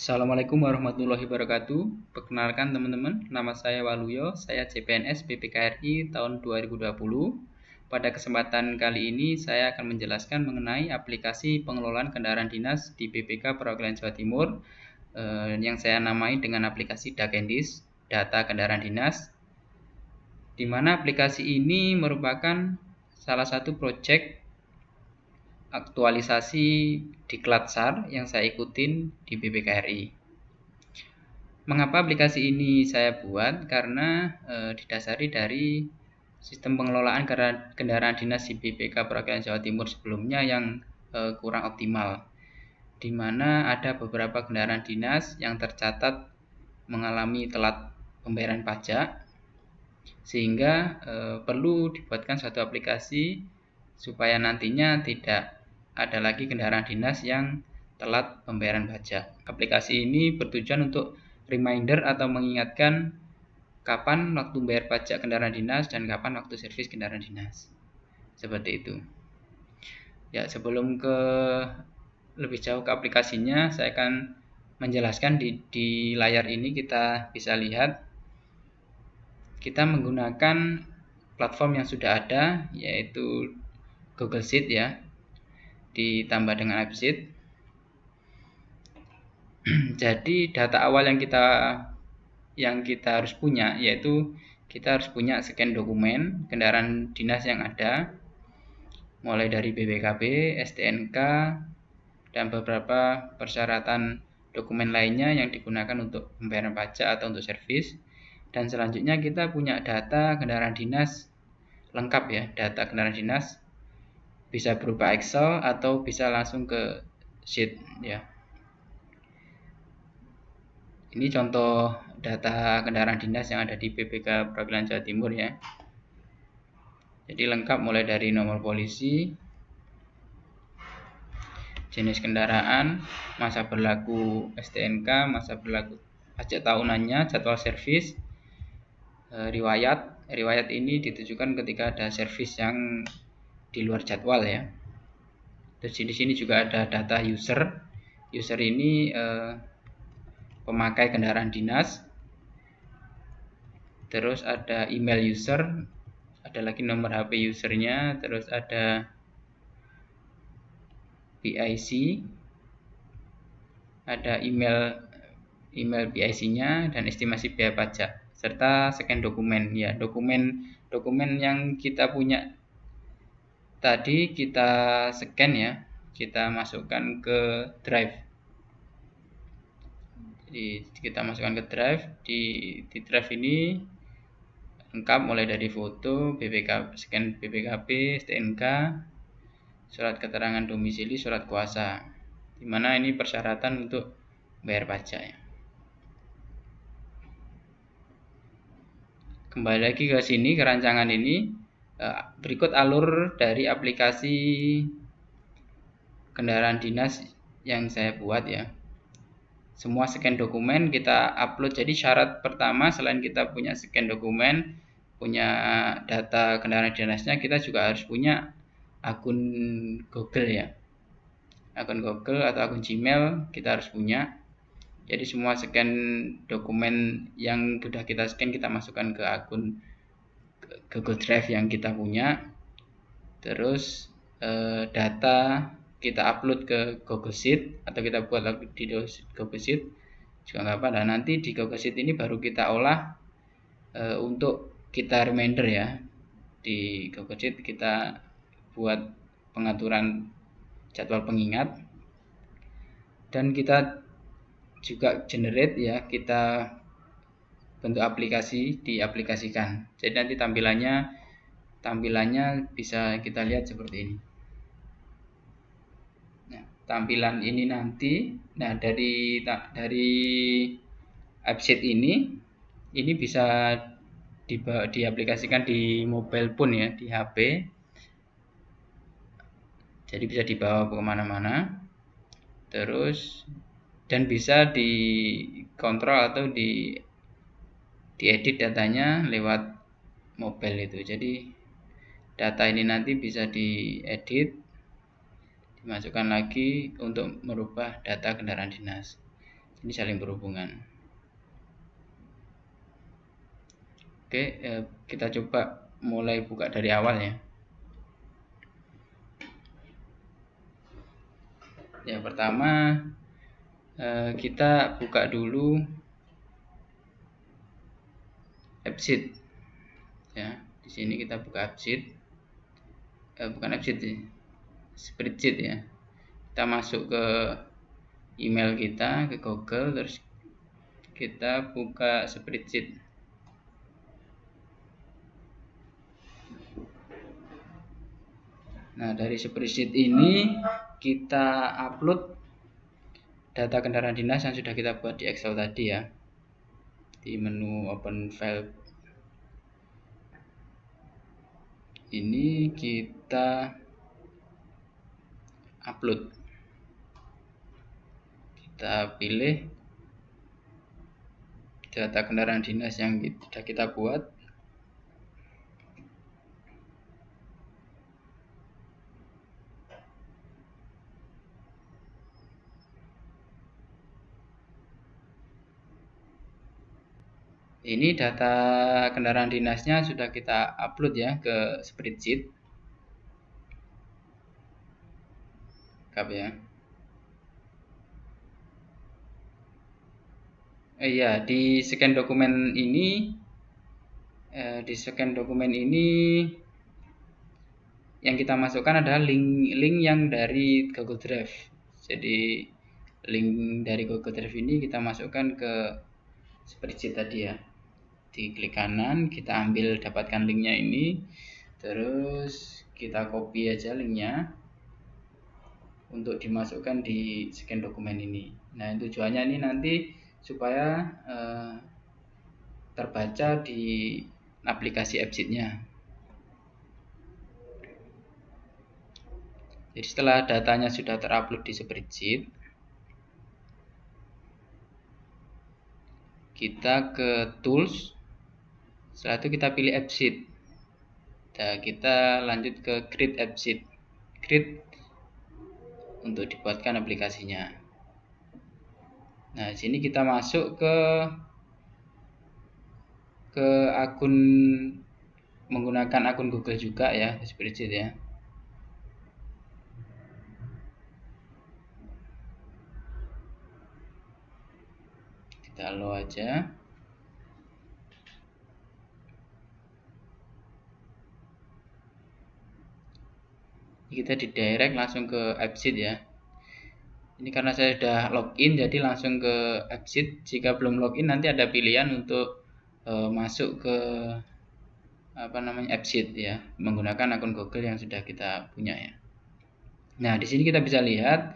Assalamualaikum warahmatullahi wabarakatuh. Perkenalkan teman-teman, nama saya Waluyo, saya CPNS BPKRI tahun 2020. Pada kesempatan kali ini saya akan menjelaskan mengenai aplikasi pengelolaan kendaraan dinas di BPK Perwakilan Jawa Timur yang saya namai dengan aplikasi Dakendis, Data Kendaraan Dinas, di mana aplikasi ini merupakan salah satu proyek aktualisasi Diklat SAR yang saya ikutin di BPKRI. Mengapa aplikasi ini saya buat? Karena didasari dari sistem pengelolaan kendaraan dinas di BPK Perwakilan Jawa Timur sebelumnya yang kurang optimal, di mana ada beberapa kendaraan dinas yang tercatat mengalami telat pembayaran pajak, sehingga perlu dibuatkan satu aplikasi supaya nantinya tidak ada lagi kendaraan dinas yang telat pembayaran pajak. Aplikasi ini bertujuan untuk reminder atau mengingatkan kapan waktu bayar pajak kendaraan dinas dan kapan waktu servis kendaraan dinas. Seperti itu. Ya, sebelum ke lebih jauh ke aplikasinya, saya akan menjelaskan di layar ini kita bisa lihat kita menggunakan platform yang sudah ada, yaitu Google Sheet ya, ditambah dengan AppSheet. Jadi data awal yang kita harus punya, yaitu kita harus punya scan dokumen kendaraan dinas yang ada, mulai dari BPKB, STNK, dan beberapa persyaratan dokumen lainnya yang digunakan untuk pembayaran pajak atau untuk servis. Dan selanjutnya kita punya data kendaraan dinas lengkap ya, data kendaraan dinas bisa berupa Excel atau bisa langsung ke sheet ya. Ini contoh data kendaraan dinas yang ada di BPK Perwakilan Jawa Timur ya. Jadi lengkap mulai dari nomor polisi, jenis kendaraan, masa berlaku STNK, masa berlaku pajak tahunannya, jadwal servis, riwayat. Riwayat ini ditujukan ketika ada servis yang di luar jadwal ya. Terus di sini juga ada data user. User ini pemakai kendaraan dinas. Terus ada email user, ada lagi nomor HP usernya, terus ada BIC, ada email BIC-nya dan estimasi biaya pajak, serta scan dokumen ya. Dokumen yang kita punya tadi kita scan ya, kita masukkan ke drive. Jadi kita masukkan ke drive, di drive ini lengkap mulai dari foto, scan BPKB, STNK, surat keterangan domisili, surat kuasa, dimana ini persyaratan untuk bayar pajak ya. Kembali lagi ke sini, ke rancangan ini. Berikut alur dari aplikasi kendaraan dinas yang saya buat ya. Semua scan dokumen kita upload. Jadi syarat pertama, selain kita punya scan dokumen, punya data kendaraan dinasnya, kita juga harus punya akun Google ya. Akun Google atau akun Gmail kita harus punya. Jadi semua scan dokumen yang sudah kita scan kita masukkan ke akun Google Drive yang kita punya. Terus data kita upload ke Google Sheet atau kita buat di Google Sheet juga nggak apa. Dan nanti di Google Sheet ini baru kita olah untuk kita reminder ya. Di Google Sheet kita buat pengaturan jadwal pengingat, dan kita juga generate ya, kita bentuk aplikasi, diaplikasikan. Jadi nanti tampilannya bisa kita lihat seperti ini. Nah, tampilan ini nanti, nah dari AppSheet ini bisa diaplikasikan di mobile phone ya, di HP. Jadi bisa dibawa kemana-mana. Terus dan bisa dikontrol atau diedit datanya lewat mobile itu. Jadi data ini nanti bisa diedit, dimasukkan lagi untuk merubah data kendaraan dinas. Ini saling berhubungan. Oke, kita coba mulai buka dari awal ya. Yang pertama, kita buka dulu AppSheet. Ya, di sini kita buka AppSheet. Bukan AppSheet ya, spreadsheet ya. Kita masuk ke email kita, ke Google, terus kita buka spreadsheet. Nah, dari spreadsheet ini kita upload data kendaraan dinas yang sudah kita buat di Excel tadi ya. Di menu open file ini kita upload. Kita pilih data kendaraan dinas yang sudah kita buat. Ini data kendaraan dinasnya sudah kita upload ya ke spreadsheet. Lengkap ya. Iya, di scan dokumen ini yang kita masukkan adalah link yang dari Google Drive. Jadi link dari Google Drive ini kita masukkan ke spreadsheet tadi ya. Di klik kanan, kita ambil dapatkan linknya ini, terus kita copy aja linknya untuk dimasukkan di scan dokumen ini. Nah, tujuannya ini nanti supaya terbaca di aplikasi AppSheet-nya. Jadi setelah datanya sudah terupload di spreadsheet, kita ke tools, setelah itu kita pilih AppSheet. Nah, kita lanjut ke create AppSheet, create untuk dibuatkan aplikasinya. Nah, di sini kita masuk ke akun, menggunakan akun Google juga ya, spreadsheet ya. Kita allow aja. Kita didirect langsung ke AppSheet ya. Ini karena saya sudah login jadi langsung ke AppSheet. Jika belum login nanti ada pilihan untuk masuk ke AppSheet ya, menggunakan akun Google yang sudah kita punya ya. Nah, di sini kita bisa lihat.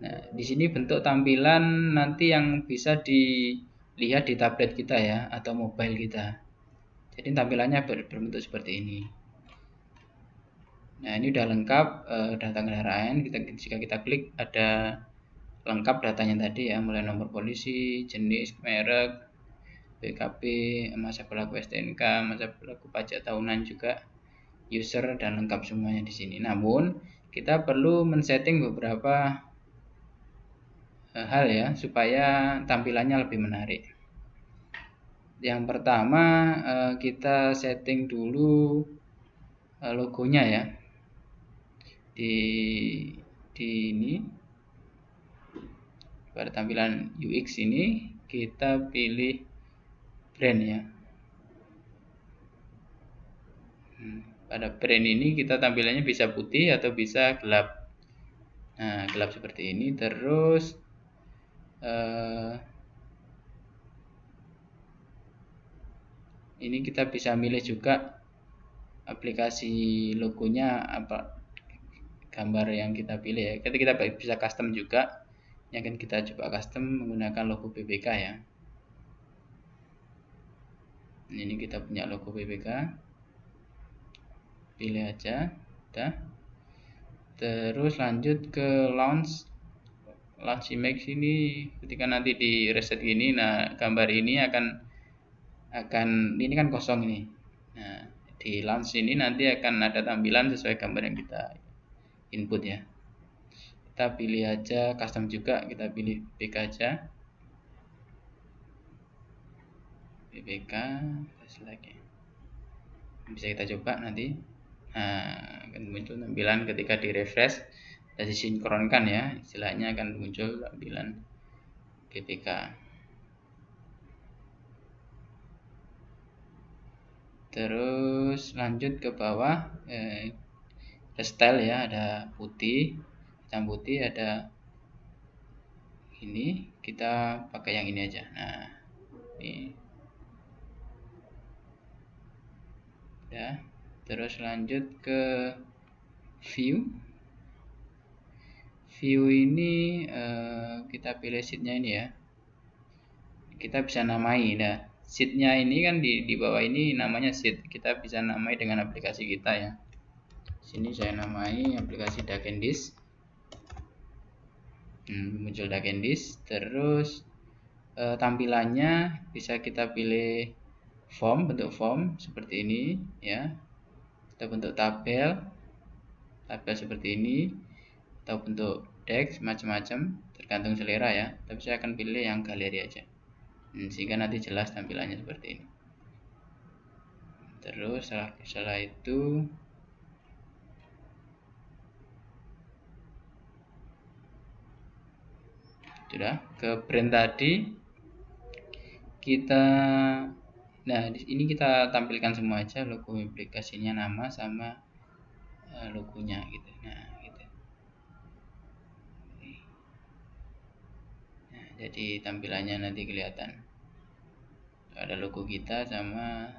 Nah, di sini bentuk tampilan nanti yang bisa dilihat di tablet kita ya atau mobile kita. Jadi tampilannya berbentuk seperti ini. Nah, ini udah lengkap data kendaraan. Jika kita klik ada lengkap datanya tadi ya, mulai nomor polisi, jenis, merek, BKP, masa berlaku STNK, masa berlaku pajak tahunan juga, user, dan lengkap semuanya di sini. Namun kita perlu men-setting beberapa hal ya supaya tampilannya lebih menarik. Yang pertama kita setting dulu logonya ya. Di ini pada tampilan UX ini kita pilih brand ya. Pada brand ini kita tampilannya bisa putih atau bisa gelap. Nah, gelap seperti ini. Terus ini kita bisa milih juga aplikasi logonya apa, gambar yang kita pilih ya. Kita bisa custom juga. Yang akan kita coba custom menggunakan logo BPK ya. Ini kita punya logo BPK. Pilih aja, udah. Terus lanjut ke launch image ini. Ketika nanti di reset gini, nah gambar ini akan ini kan kosong ini. Nah, di launch ini nanti akan ada tampilan sesuai gambar yang kita input ya. Kita pilih aja custom juga, kita pilih BPK aja. BPK select ya. Bisa kita coba nanti. Nah, akan muncul tampilan ketika di refresh dan disinkronkan ya, istilahnya akan muncul tampilan BPK. Terus lanjut ke bawah, style ya, ada putih, hitam putih, ada ini, kita pakai yang ini aja. Nah, ini ya. Terus lanjut ke view. View ini kita pilih sheetnya ini ya. Kita bisa namai. Nah, sheetnya ini kan di bawah ini namanya sheet. Kita bisa namai dengan aplikasi kita ya. Sini saya namai aplikasi Dakendis. Muncul Dakendis. Terus tampilannya bisa kita pilih form, bentuk form seperti ini ya. Kita bentuk tabel seperti ini, atau bentuk text macam-macam, tergantung selera ya. Tapi saya akan pilih yang galeri aja, sehingga nanti jelas tampilannya seperti ini. Terus setelah itu sudah ke brand tadi, nah di ini kita tampilkan semua aja, logo aplikasinya, nama sama logonya gitu. Nah gitu. Nah, jadi tampilannya nanti kelihatan ada logo kita sama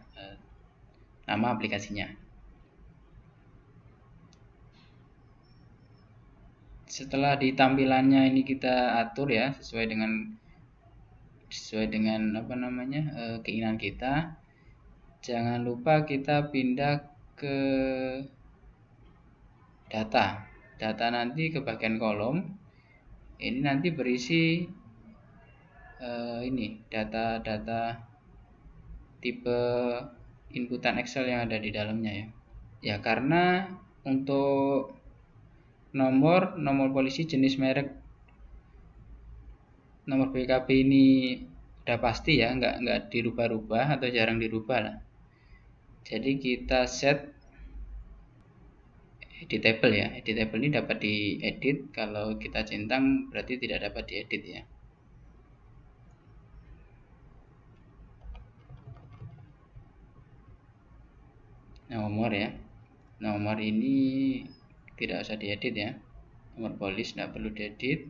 nama aplikasinya. Setelah di tampilannya ini kita atur ya, sesuai dengan apa namanya, keinginan kita. Jangan lupa kita pindah ke data nanti ke bagian kolom. Ini nanti berisi ini data tipe inputan Excel yang ada di dalamnya ya. Ya, karena untuk nomor polisi, jenis, merek, nomor BKP ini udah pasti ya, nggak dirubah-rubah atau jarang dirubah lah. Jadi kita set editable ya. Editable ini dapat diedit, kalau kita centang berarti tidak dapat diedit ya. Nomor ya. Nomor ini tidak usah diedit ya. Nomor polis tidak perlu diedit.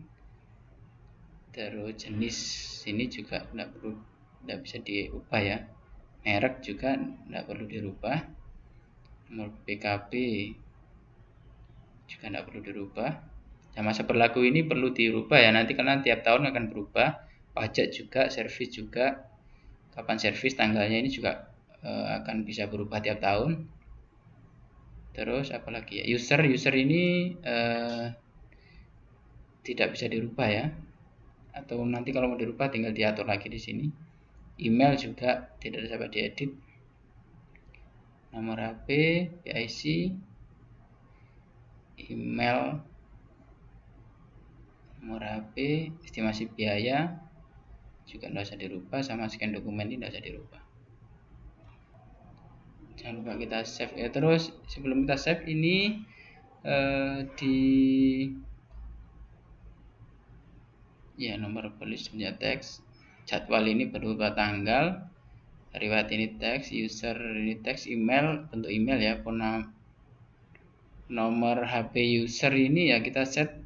Terus jenis sini juga tidak bisa diubah ya. Merek juga tidak perlu dirubah. Nomor BKP juga tidak perlu dirubah. Nah, masa berlaku ini perlu dirubah ya nanti, karena tiap tahun akan berubah. Pajak juga, servis juga, kapan servis, tanggalnya ini juga akan bisa berubah tiap tahun. Terus apalagi ya, user ini tidak bisa dirubah ya, atau nanti kalau mau dirubah tinggal diatur lagi di sini. Email juga tidak dapat diedit. Nomor HP, PIC, email, nomor HP, estimasi biaya juga tidak usah dirubah, sama scan dokumen ini tidak usah dirubah. Jangan lupa kita save ya. Terus sebelum kita save ini di ya, nomor polis punya teks, jadwal ini berupa tanggal, riwayat ini teks, user ini teks, email bentuk email ya, phone, nomor HP user ini ya kita set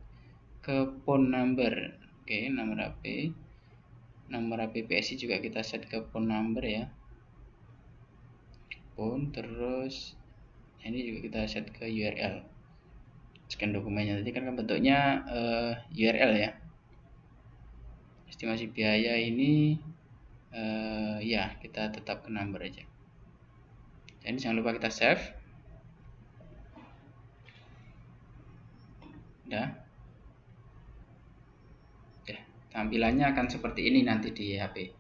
ke phone number. Oke, nomor HP PSI juga kita set ke phone number ya, phone. Terus ini juga kita set ke URL, scan dokumennya. Tadi kan bentuknya URL ya. Estimasi biaya ini ya kita tetap ke number aja. Jadi jangan lupa kita save. Udah. Tampilannya akan seperti ini nanti di HP.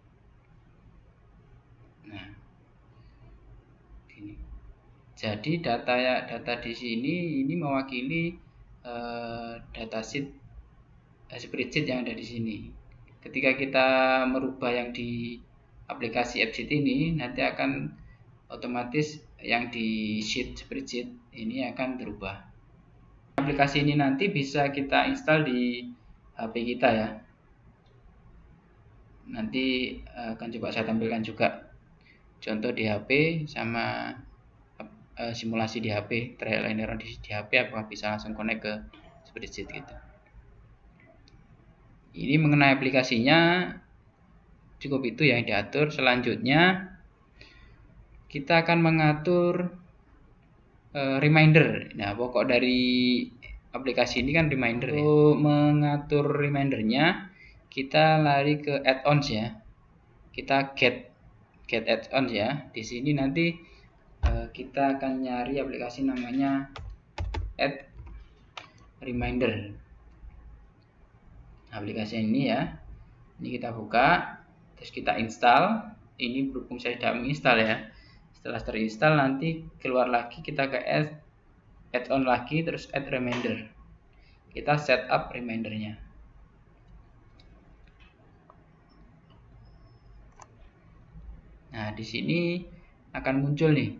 Nah, ini. Jadi data di sini ini mewakili data sheet, spreadsheet yang ada di sini. Ketika kita merubah yang di aplikasi AppSheet ini nanti akan otomatis yang di spreadsheet ini akan berubah. Aplikasi ini nanti bisa kita install di HP kita ya. Nanti akan coba saya tampilkan juga contoh di HP sama simulasi di HP, trial and error di HP apakah bisa langsung connect ke spreadsheet gitu. Ini mengenai aplikasinya cukup itu yang diatur. Selanjutnya kita akan mengatur reminder. Nah, pokok dari aplikasi ini kan reminder ya. Untuk mengatur remindernya kita lari ke add-ons ya. Kita get add-ons ya. Di sini nanti kita akan nyari aplikasi namanya add reminder. Aplikasi ini ya. Ini kita buka, terus kita install. Ini berhubung saya tidak menginstal ya. Setelah terinstall nanti keluar lagi, kita ke add-on lagi, terus add reminder. Kita set up remindernya. Nah, di sini akan muncul nih.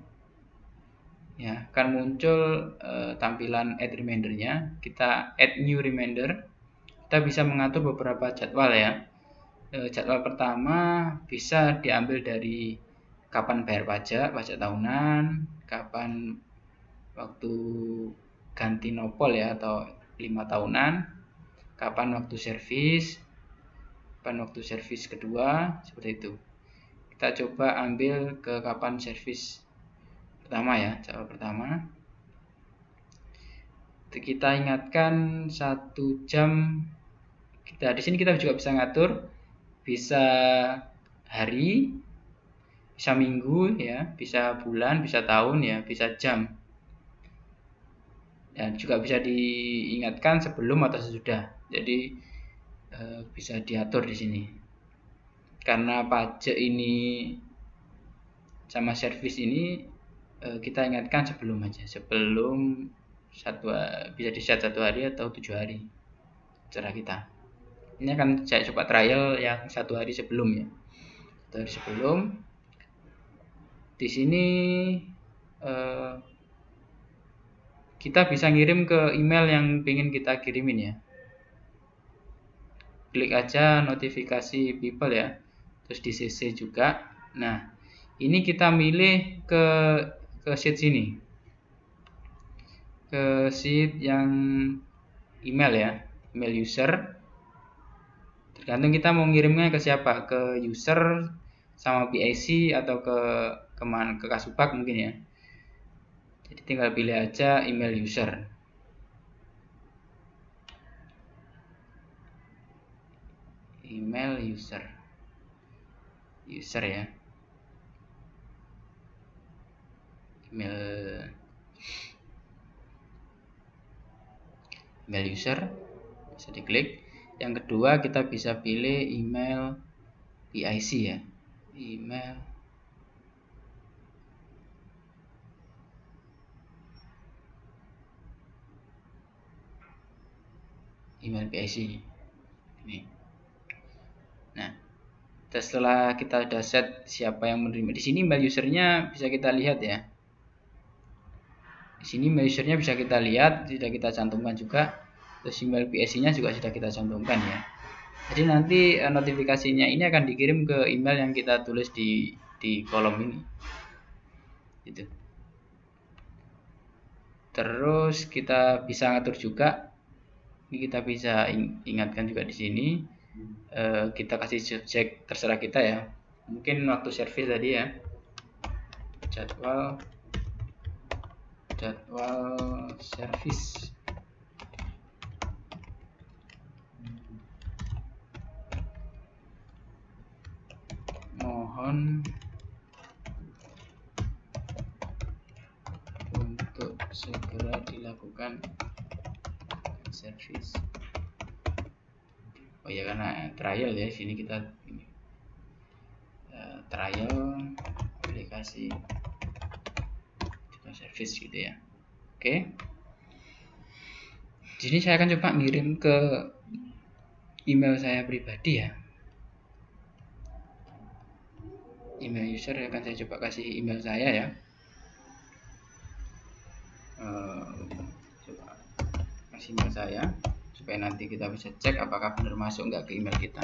Ya, akan muncul tampilan add remindernya. Kita add new reminder. Kita bisa mengatur beberapa jadwal ya. Jadwal pertama bisa diambil dari kapan bayar pajak tahunan, kapan waktu ganti nopol ya atau 5 tahunan, kapan waktu servis kedua, seperti itu. Kita coba ambil ke kapan servis pertama ya, jadwal pertama. Kita ingatkan 1 jam. Di sini kita juga bisa ngatur, bisa hari, bisa minggu ya, bisa bulan, bisa tahun ya, bisa jam. Dan juga bisa diingatkan sebelum atau sesudah. Jadi bisa diatur di sini. Karena pajak ini sama servis ini kita ingatkan sebelum aja, sebelum bisa di-set 1 hari atau 7 hari. Cara kita. Ini akan saya coba trial yang 1 hari sebelum ya. 1 hari sebelum. Di sini kita bisa ngirim ke email yang ingin kita kirimin ya. Klik aja notifikasi people ya. Terus di CC juga. Nah, ini kita milih ke sheet sini. Ke sheet yang email ya, email user. Tergantung kita mau ngirimnya ke siapa, ke user sama PIC atau ke Kasupak mungkin ya. Jadi tinggal pilih aja email user. Email user ya. Email user bisa diklik. Yang kedua kita bisa pilih email PIC ya. Email PIC ini. Nah, setelah kita sudah set siapa yang menerima, di sini email usernya bisa kita lihat ya. Di sini email usernya bisa kita lihat, sudah kita cantumkan juga. Terus email PIC-nya juga sudah kita cantumkan ya. Jadi nanti notifikasinya ini akan dikirim ke email yang kita tulis di kolom ini. Gitu. Terus kita bisa ngatur juga. Ini kita bisa ingatkan juga di sini. Kita kasih subjek terserah kita ya. Mungkin waktu servis tadi ya. Jadwal servis. Mohon untuk segera dilakukan servis. Oh ya, karena trial ya, sini kita trial aplikasi servis gitu ya. Oke. Jadi saya akan coba ngirim ke email saya pribadi ya. email user akan saya coba kasih email saya ya. Coba kasih email saya supaya nanti kita bisa cek apakah benar masuk nggak ke email kita.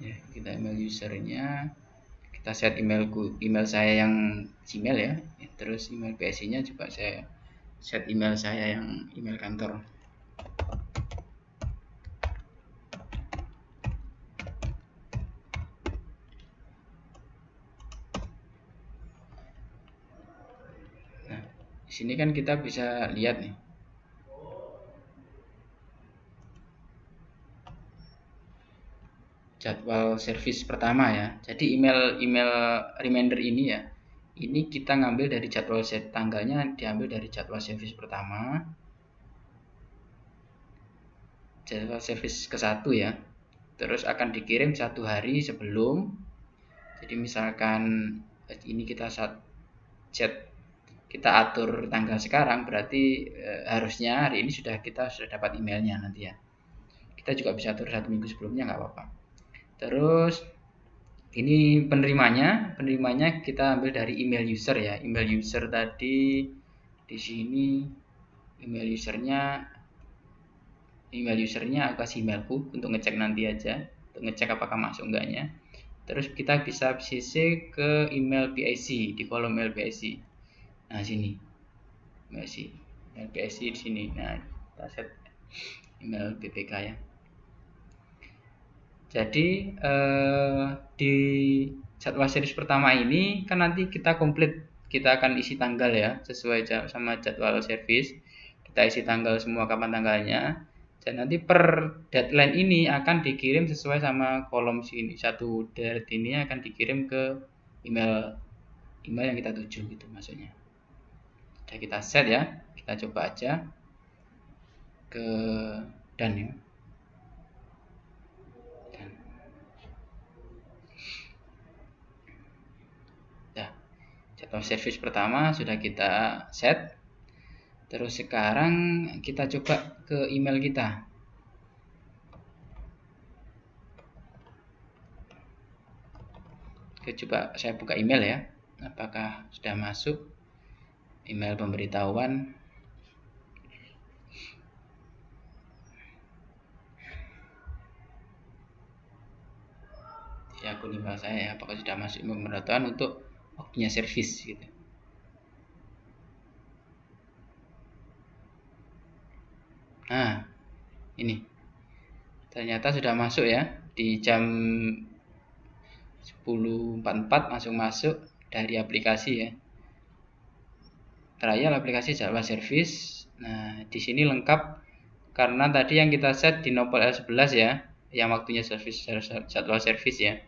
Ya, kita email usernya, kita set email saya yang Gmail ya, terus email PSI-nya juga saya set email saya yang email kantor. Nah, di sini kan kita bisa lihat nih, jadwal servis pertama ya. Jadi email reminder ini ya, ini kita ngambil dari jadwal set tanggalnya diambil dari jadwal servis pertama, jadwal servis ke-1 ya. Terus akan dikirim 1 hari sebelum. Jadi misalkan ini kita set, kita atur tanggal sekarang, berarti harusnya hari ini kita sudah dapat emailnya nanti ya. Kita juga bisa atur 1 minggu sebelumnya, nggak apa-apa. Terus ini penerimanya kita ambil dari email user ya. Email user tadi di sini email usernya aku kasih emailku untuk ngecek nanti aja, untuk ngecek apakah masuk enggaknya. Terus kita bisa CC ke email PIC di kolom email PIC. Nah sini email PIC di sini. Nah kita set email BPK ya. Jadi di jadwal series pertama ini kan nanti kita komplit, kita akan isi tanggal ya sesuai sama jadwal service. Kita isi tanggal semua, kapan tanggalnya, dan nanti per deadline ini akan dikirim sesuai sama kolom sini. Satu date ini akan dikirim ke email yang kita tuju gitu maksudnya. Sudah kita set ya, kita coba aja ke done ya. Jadwal service pertama sudah kita set. Terus sekarang kita coba ke email kita. Oke, coba saya buka email ya. Apakah sudah masuk email pemberitahuan? Di akun email saya ya, apakah sudah masuk email pemberitahuan untuk waktunya service gitu. Nah, ini ternyata sudah masuk ya, di jam 10.44 langsung masuk dari aplikasi ya. Trial aplikasi Java Service. Nah, di sini lengkap karena tadi yang kita set di Nopal L11 ya, yang waktunya jadwal service ya.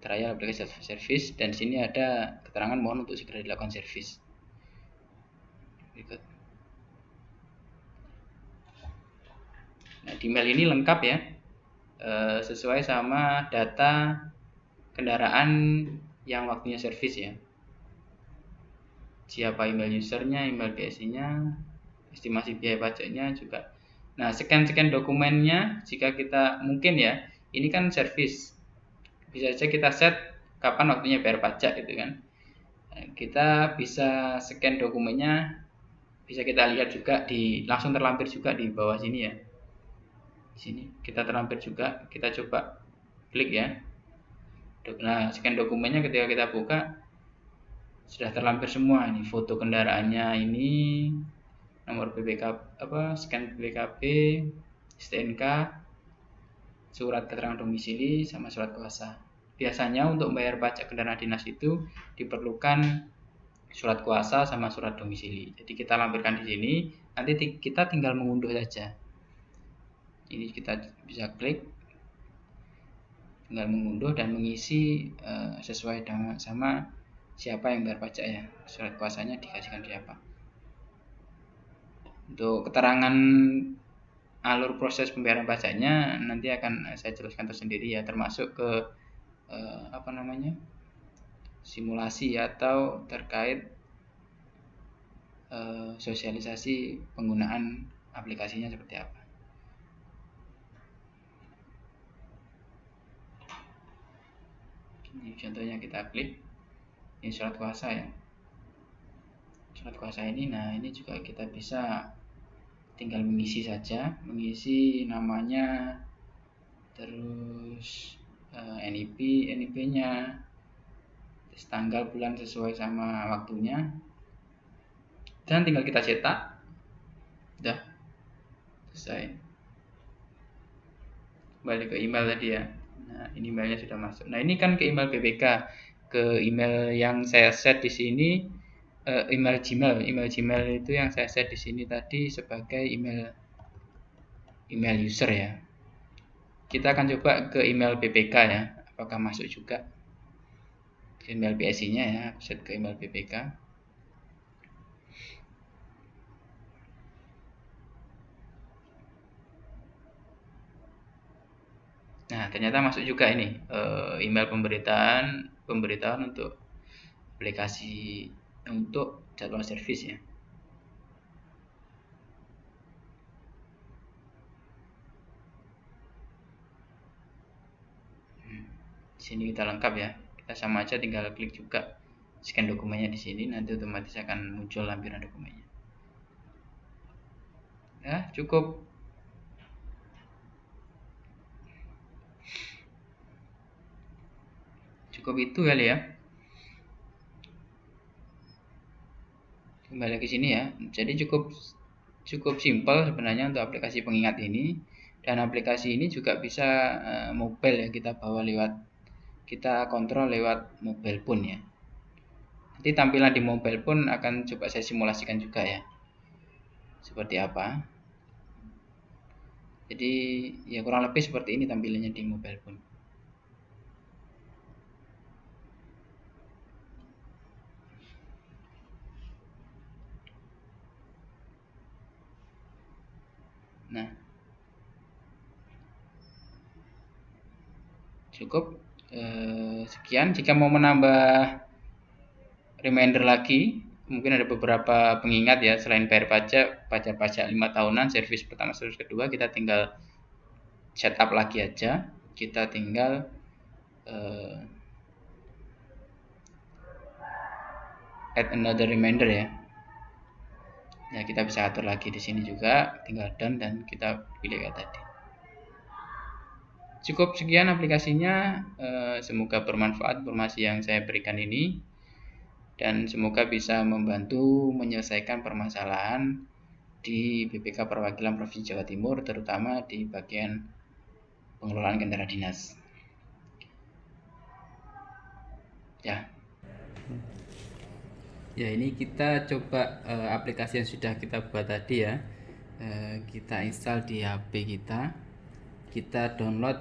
Trial aplikasi Java Service, dan di sini ada keterangan mohon untuk segera dilakukan service. Berikut. Nah, di email ini lengkap ya, sesuai sama data kendaraan yang waktunya service ya. Siapa email usernya, email PSI-nya, estimasi biaya pajaknya juga. Nah, scan dokumennya jika kita mungkin ya, ini kan service. Bisa saja kita set kapan waktunya bayar pajak gitu kan. Nah, kita bisa scan dokumennya, bisa kita lihat juga langsung terlampir juga di bawah sini ya. Di sini kita terlampir juga, kita coba klik ya. Nah, scan dokumennya ketika kita buka sudah terlampir semua, ini foto kendaraannya, ini nomor BPK scan BPKB, STNK, surat keterangan domisili sama surat kuasa. Biasanya untuk membayar pajak kendaraan dinas itu diperlukan surat kuasa sama surat domisili. Jadi kita lampirkan di sini, nanti kita tinggal mengunduh saja. Ini kita bisa klik, tinggal mengunduh dan mengisi sesuai dengan sama siapa yang bayar pajak ya. Surat kuasanya dikasihkan siapa. Untuk keterangan alur proses pembayaran pajaknya nanti akan saya jelaskan tersendiri ya, termasuk ke simulasi atau terkait sosialisasi penggunaan aplikasinya seperti apa. Ini contohnya, kita klik ini surat kuasa ya. Surat kuasa ini, nah ini juga kita bisa tinggal mengisi saja, mengisi namanya, terus NIP-nya, tanggal bulan sesuai sama waktunya, dan tinggal kita cetak. Udah selesai. Balik ke email tadi ya. Nah, ini emailnya sudah masuk. Nah, ini kan ke email BPK, ke email yang saya set di sini, email Gmail itu yang saya set di sini tadi sebagai email user ya. Kita akan coba ke email BPK ya, apakah masuk juga. Ke email PSI-nya ya, set ke email BPK. Nah, ternyata masuk juga ini email pemberitahuan untuk aplikasi untuk jadwal servis ya. Di sini kita lengkap ya. Kita sama aja tinggal klik juga scan dokumennya di sini, nanti otomatis akan muncul lampiran dokumennya. Ya, cukup. Cukup itu kali ya. Kembali ke sini ya. Jadi cukup simpel sebenarnya untuk aplikasi pengingat ini, dan aplikasi ini juga bisa mobile ya, kita kontrol lewat mobile phone ya. Nanti tampilan di mobile phone akan coba saya simulasikan juga ya, seperti apa. Jadi ya kurang lebih seperti ini tampilannya di mobile phone. Nah, cukup sekian. Jika mau menambah reminder lagi, mungkin ada beberapa pengingat ya, selain bayar pajak 5 tahunan, servis pertama, servis kedua, kita tinggal setup lagi aja. Kita tinggal add another reminder ya. Nah, kita bisa atur lagi di sini juga, tinggal done dan kita pilih kayak tadi. Cukup sekian aplikasinya, semoga bermanfaat informasi yang saya berikan ini, dan semoga bisa membantu menyelesaikan permasalahan di BPK Perwakilan Provinsi Jawa Timur, terutama di bagian pengelolaan kendaraan dinas. Ya, ini kita coba aplikasi yang sudah kita buat tadi ya. Kita install di HP kita. Kita download.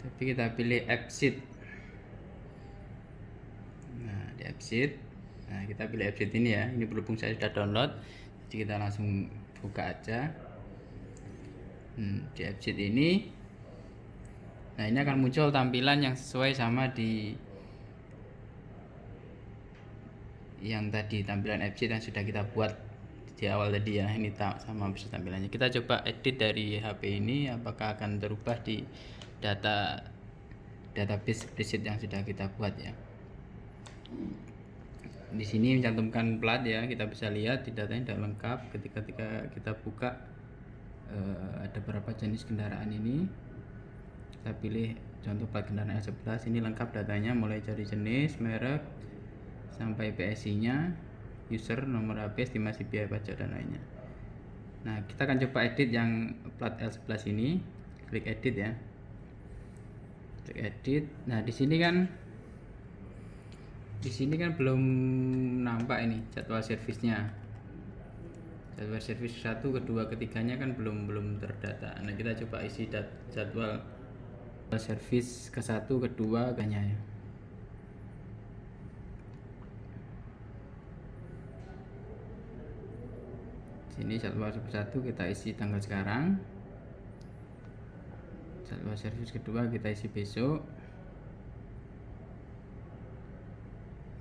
Tapi kita pilih AppSheet. Nah, di AppSheet. Nah, kita pilih AppSheet ini ya. Ini berhubung saya sudah download, jadi kita langsung buka aja. Di AppSheet ini. Nah, ini akan muncul tampilan yang sesuai sama di yang tadi, tampilan AppSheet yang sudah kita buat di awal tadi ya. Ini sama bisa tampilannya. Kita coba edit dari HP ini, apakah akan terubah di database spreadsheet yang sudah kita buat ya. Di sini mencantumkan plat ya, kita bisa lihat di datanya tidak lengkap. Ketika kita buka ada beberapa jenis kendaraan ini. Kita pilih contoh plat kendaraan S11, ini lengkap datanya mulai dari jenis, merek, sampai PSI-nya, user, nomor HP, estimasi biaya pajak dan lainnya. Nah, kita akan coba edit yang plat L11 ini. Klik edit ya. Klik edit. Nah, di sini kan belum nampak ini jadwal servisnya. Jadwal servis 1, kedua, ketiganya kan belum terdata. Nah, kita coba isi jadwal servis ke 1, kedua, ketiganya ya. Sini jadwal servis 1 kita isi tanggal sekarang, jadwal servis kedua kita isi besok,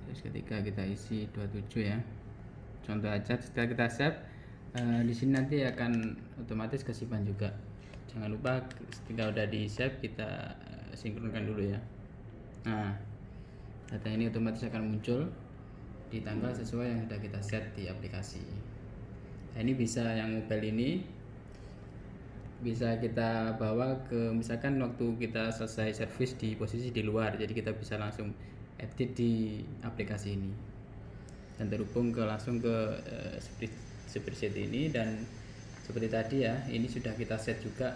terus ketiga kita isi 27 ya. Contoh aja, setelah kita save di sini nanti akan otomatis kesimpan juga. Jangan lupa ketika udah di save kita sinkronkan dulu ya. Nah, data ini otomatis akan muncul di tanggal sesuai yang sudah kita set di aplikasi. Nah, ini bisa yang mobile ini bisa kita bawa ke, misalkan waktu kita selesai servis di posisi di luar, jadi kita bisa langsung edit di aplikasi ini dan terhubung langsung ke spreadsheet ini. Dan seperti tadi ya, ini sudah kita set juga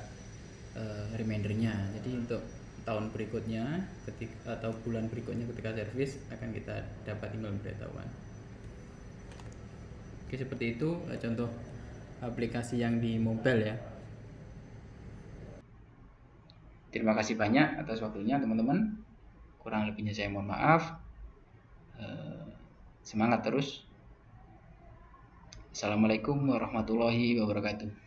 remindernya, jadi untuk tahun berikutnya atau bulan berikutnya ketika servis akan kita dapat email pemberitahuan. Oke, seperti itu contoh aplikasi yang di mobile ya. Terima kasih banyak atas waktunya teman-teman. Kurang lebihnya saya mohon maaf. Semangat terus. Assalamualaikum warahmatullahi wabarakatuh.